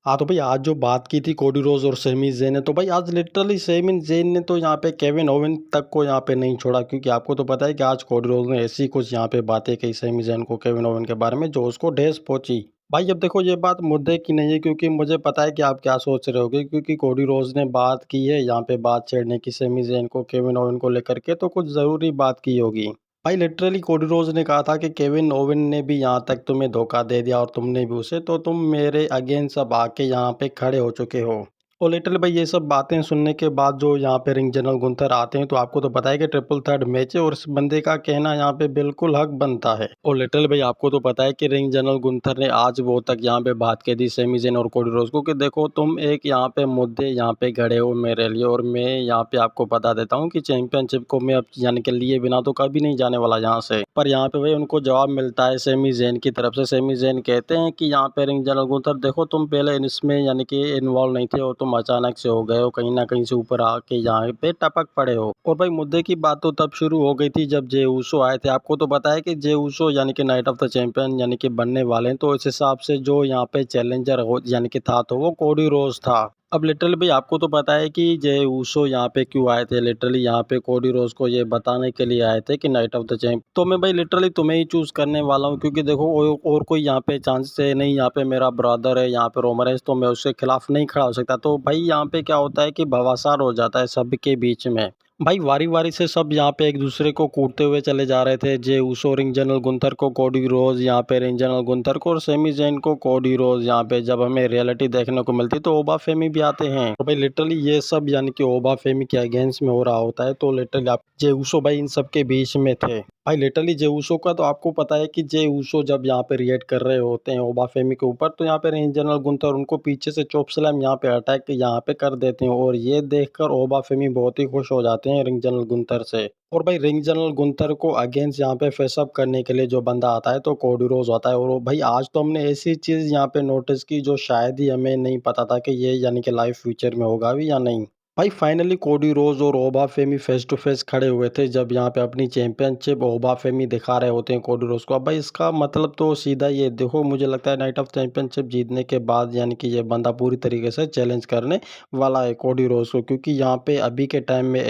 हाँ, तो भाई आज जो बात की थी कोडी रोज़ और सैमी ज़ेन ने, तो भाई आज लिटरली सैमी ज़ेन ने तो यहाँ पे केविन ओवेन तक को यहाँ पे नहीं छोड़ा, क्योंकि आपको तो पता है कि आज कोडी रोज़ ने ऐसी कुछ यहाँ पे बातें कही सैमी ज़ेन को केविन ओवेन के बारे में जो उसको ठेस पहुंची। भाई अब देखो ये बात मुद्दे की नहीं है, क्योंकि मुझे पता है कि आप क्या सोच रहे होगे, क्योंकि कोडी रोज़ ने बात की है यहाँ पे बात छेड़ने की सैमी ज़ेन को केविन ओवेन को लेकर के, तो कुछ ज़रूरी बात की होगी। भाई लिटरली कोडी रोज़ ने कहा था कि केविन ओवेन ने भी यहाँ तक तुम्हें धोखा दे दिया और तुमने भी उसे, तो तुम मेरे अगेंस्ट अब आके यहाँ पे खड़े हो चुके हो। और लिटरली भाई ये सब बातें सुनने के बाद जो यहाँ पे रिंग जनरल गुंथर आते हैं, तो आपको तो पता है कि ट्रिपल थर्ड मैच है और इस बंदे का कहना यहाँ पे बिल्कुल हक बनता है। और लिटरली भाई आपको तो पता है कि रिंग जनरल गुंथर ने आज वो तक यहाँ पे बात कह दी सेमी ज़ेन और कोडी रोज़ को कि देखो तुम एक यहाँ पे मुद्दे यहाँ पे गड़े हो मेरे लिए, और मैं यहाँ पे आपको बता देता हूँ कि चैंपियनशिप को मैं अब यानी कि लिए बिना तो कभी नहीं जाने वाला यहाँ से। पर यहाँ पे भाई उनको जवाब मिलता है सेमी ज़ेन की तरफ से। सेमी ज़ेन कहते हैं कि यहाँ पे रिंग जनरल गुंथर देखो तुम पहले इसमें यानी कि इन्वॉल्व नहीं थे और तुम अचानक से हो गए हो, कहीं ना कहीं से ऊपर आके यहाँ पे टपक पड़े हो। और भाई मुद्दे की बात तो तब शुरू हो गई थी जब जे ऊसो आए थे। आपको तो पता है कि जे ऊसो यानी कि नाइट ऑफ द चैंपियन यानी कि बनने वाले हैं, तो इस हिसाब से जो यहाँ पे चैलेंजर हो यानी कि था तो वो कोडी रोज था। अब लिटरली भाई आपको तो पता है कि जे ऊसो यहाँ पे क्यों आए थे। लिटरली यहाँ पे कोडी रोज को ये बताने के लिए आए थे कि नाइट ऑफ द चैंप तो मैं भाई लिटरली तुम्हें ही चूज करने वाला हूँ, क्योंकि देखो और कोई यहाँ पे चांस है नहीं। यहाँ पे मेरा ब्रदर है यहाँ पे रोमन रेंस, तो मैं उसके खिलाफ नहीं खड़ा हो सकता। तो भाई यहाँ पे क्या होता है कि बवासार हो जाता है सबके बीच में। भाई वारी-वारी से सब यहाँ पे एक-दूसरे को कूटते हुए चले जा रहे थे। जे उसो रिंग जनरल गुंथर को कोडी रोज़, यहाँ पे रिंग जनरल गुंथर को, और सेमी ज़ेन को कोडी रोज़। यहाँ पे जब हमें रियलिटी देखने को मिलती तो ओबा फेमी भी आते हैं। तो भाई लिटरली ये सब यानी कि ओबा फेमी के अगेंस्ट में हो रहा होता है। तो लिटरली आप जे उसो भाई इन सब के बीच में थे। भाई लिटरली जे उसो का तो आपको पता है कि जे उसो जब यहाँ पे रिएक्ट कर रहे होते हैं ओबा फेमी के ऊपर, तो यहाँ पे रिंग जनरल गुंथर उनको पीछे से चोप स्लैम यहाँ पे अटैक यहाँ पे कर देते हैं, और ये देखकर ओबा फेमी बहुत ही खुश हो जाते हैं रिंग जनरल गुंथर से। और भाई रिंग जनरल गुंथर को अगेंस्ट यहाँ पे फेस अप करने के लिए जो बंदा आता है तो कोडी रोज होता है। और वो भाई आज तो हमने ऐसी चीज यहाँ पे नोटिस की जो शायद ही हमें नहीं पता था कि ये यानी कि लाइव फ्यूचर में होगा भी या नहीं। भाई फाइनली कोडी रोज और ओबा फेमी फेस टू फेस खड़े हुए थे, जब यहाँ पे अपनी चैंपियनशिप ओबा फेमी दिखा रहे होते हैं कोडी रोज को। अब भाई इसका मतलब तो सीधा ये देखो, मुझे लगता है नाइट ऑफ चैंपियनशिप जीतने के बाद यानी कि ये बंदा पूरी तरीके से चैलेंज करने वाला है कोडी रोज को, क्योंकि यहाँ पे अभी के टाइम में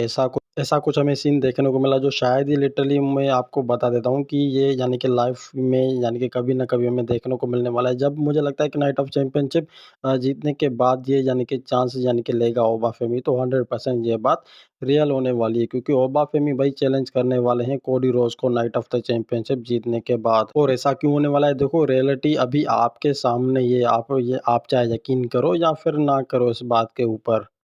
ऐसा कुछ हमें सीन देखने को मिला जो शायद ही लिटरली मैं आपको बता देता हूँ कि ये यानी कि लाइफ में यानी कि कभी ना कभी हमें देखने को मिलने वाला है। जब मुझे लगता है कि नाइट ऑफ चैंपियनशिप जीतने के बाद ये यानी कि चांस यानी कि लेगा ओबा फेमी, तो 100% ये बात रियल होने वाली है, क्योंकि ओबा फेमी भाई चैलेंज करने वाले हैं कोडी रोज को नाइट ऑफ द चैंपियनशिप जीतने के बाद। और ऐसा क्यों होने वाला है, देखो रियलिटी अभी आपके सामने, ये आप चाहे यकीन करो या फिर ना करो इस बात के ऊपर।